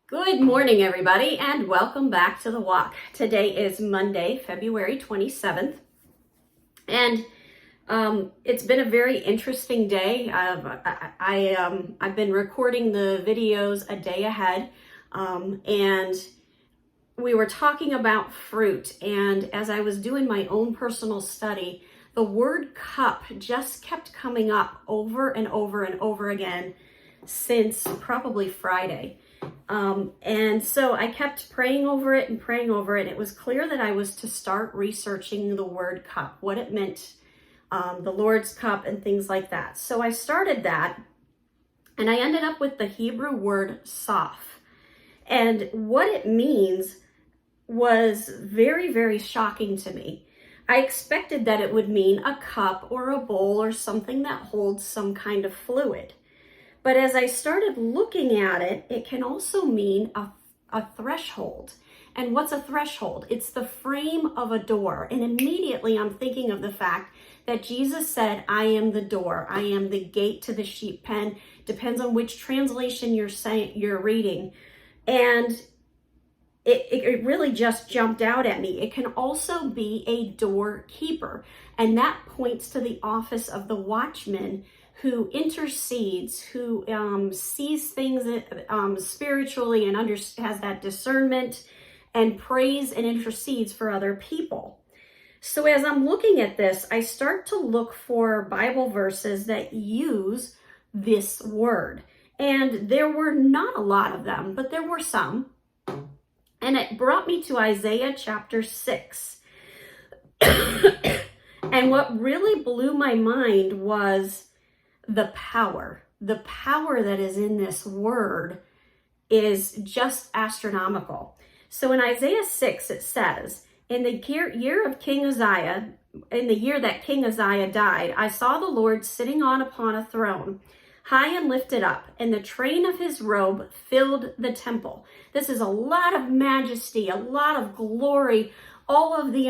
Good morning, everybody, and welcome back to the walk. Today is Monday, February 27th, and it's been a very interesting day. I've been recording the videos a day ahead, and we were talking about fruit, and as I was doing my own personal study, the word cup just kept coming up over and over and over again since probably Friday. And so I kept praying over it and praying over it. It was clear that I was to start researching the word cup, what it meant, the Lord's cup and things like that. So I started that, and I ended up with the Hebrew word soph. And what it means was very, very shocking to me. I expected that it would mean a cup or a bowl or something that holds some kind of fluid. But as I started looking at it, it can also mean a threshold. And what's a threshold? It's the frame of a door. And immediately I'm thinking of the fact that Jesus said, I am the door. I am the gate to the sheep pen. Depends on which translation you're reading. And it really just jumped out at me. It can also be a doorkeeper. And that points to the office of the watchman, who intercedes, who sees things spiritually and has that discernment and prays and intercedes for other people. So as I'm looking at this, I start to look for Bible verses that use this word. And there were not a lot of them, but there were some. And it brought me to Isaiah chapter 6. And what really blew my mind was the power that is in this word is just astronomical. So in Isaiah 6, it says, in the year of King Uzziah, in the year that King Uzziah died, I saw the Lord sitting upon a throne, high and lifted up, and the train of his robe filled the temple. This is a lot of majesty, a lot of glory. All of the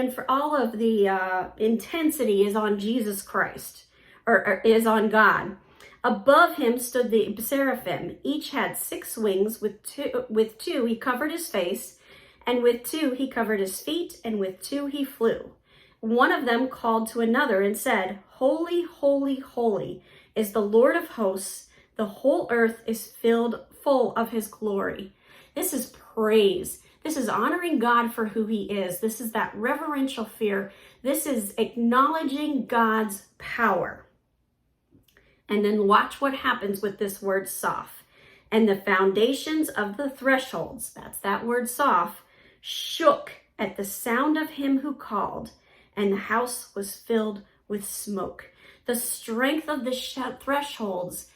intensity is on Jesus Christ. Or is on God. Above him stood the seraphim. Each had 6 wings. With two he covered his face, and with 2 he covered his feet, and with 2 he flew. One of them called to another and said, Holy, holy, holy is the Lord of hosts. The whole earth is filled full of his glory. This is praise. This is honoring God for who he is. This is that reverential fear. This is acknowledging God's power. And then watch what happens with this word soph. And the foundations of the thresholds, that's that word soph, shook at the sound of him who called, and the house was filled with smoke. The strength of the thresholds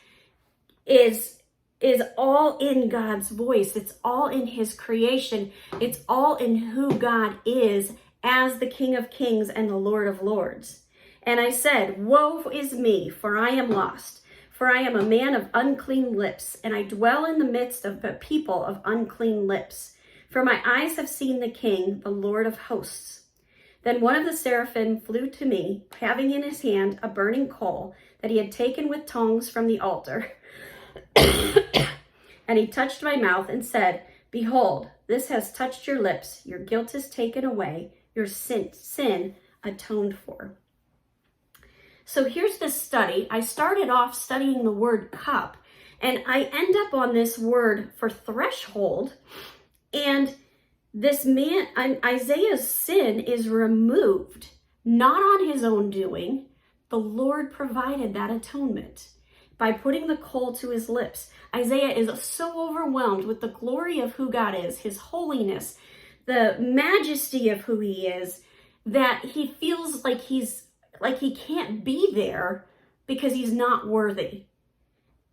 is all in God's voice. It's all in his creation. It's all in who God is as the King of Kings and the Lord of Lords. And I said, Woe is me, for I am lost, for I am a man of unclean lips, and I dwell in the midst of a people of unclean lips. For my eyes have seen the King, the Lord of hosts. Then one of the seraphim flew to me, having in his hand a burning coal that he had taken with tongs from the altar. And he touched my mouth and said, Behold, this has touched your lips. Your guilt is taken away, your sin atoned for. So here's the study. I started off studying the word cup, and I end up on this word for threshold. And this man, Isaiah's sin is removed, not on his own doing. The Lord provided that atonement by putting the coal to his lips. Isaiah is so overwhelmed with the glory of who God is, his holiness, the majesty of who he is, that he feels like he can't be there because he's not worthy.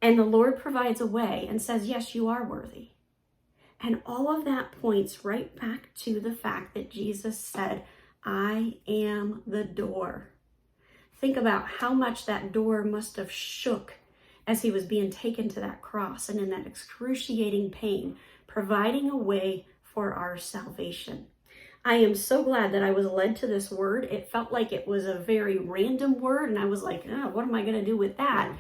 And the Lord provides a way and says, yes, you are worthy. And all of that points right back to the fact that Jesus said, I am the door. Think about how much that door must have shook as he was being taken to that cross and in that excruciating pain, providing a way for our salvation. I am so glad that I was led to this word. It felt like it was a very random word, and I was like, oh, what am I going to do with that?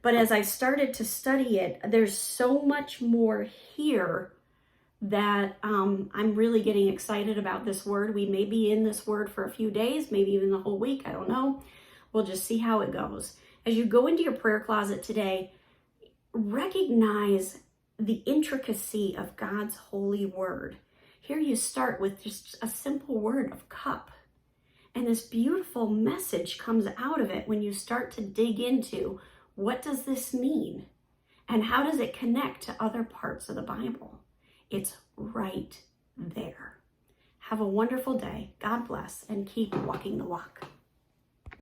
But as I started to study it, there's so much more here that I'm really getting excited about this word. We may be in this word for a few days, maybe even the whole week. I don't know. We'll just see how it goes. As you go into your prayer closet today, recognize the intricacy of God's holy word. Here you start with just a simple word of cup. And this beautiful message comes out of it when you start to dig into what does this mean? And how does it connect to other parts of the Bible? It's right there. Have a wonderful day. God bless, and keep walking the walk.